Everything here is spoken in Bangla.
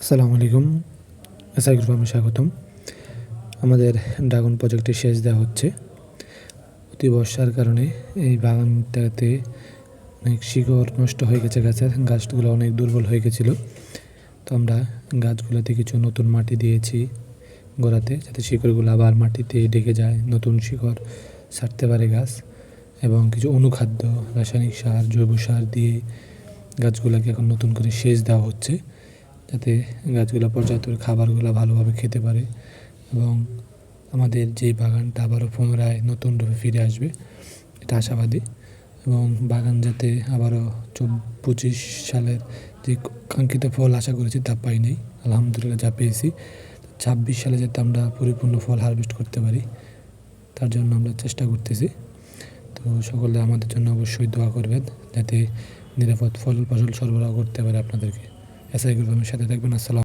আসসালামু আলাইকুম। এসআই গ্রুপে স্বাগতম। আমাদের ড্রাগন প্রজেক্টে সেচ দেওয়া হচ্ছে। অতি বর্ষার কারণে এই বাগানটাতে অনেক শিকড় নষ্ট হয়ে গেছে গাছের। গাছগুলো অনেক দুর্বল হয়ে গেছিলো। তো আমরা গাছগুলোতে কিছু নতুন মাটি দিয়েছি গোড়াতে, যাতে শিকড়গুলো আবার মাটিতে ঢেকে যায়, নতুন শিকড় ছাড়তে পারে গাছ। এবং কিছু অনুখাদ্য, রাসায়নিক সার, জৈব সার দিয়ে গাছগুলোকে এখন নতুন করে সেচ দেওয়া হচ্ছে, যাতে গাছগুলো পর্যাপ্ত খাবারগুলো ভালোভাবে খেতে পারে এবং আমাদের যে বাগানটা আবারও পুনরায় নতুন রূপে ফিরে আসবে, এটা আশাবাদী। এবং বাগান যাতে আবারও 25 সালের যে কাঙ্ক্ষিত ফল আশা করেছি তা পাই নাই, আলহামদুলিল্লাহ যা পেয়েছি। 26 সালে যাতে আমরা পরিপূর্ণ ফল হারভেস্ট করতে পারি, তার জন্য আমরা চেষ্টা করতেছি। তো সকলে আমাদের জন্য অবশ্যই দোয়া করবেন, যাতে নিরাপদ ফসল সরবরাহ করতে পারে আপনাদেরকে। এসআই গ্রুপের সাথে থাকবেন। আসসালাম।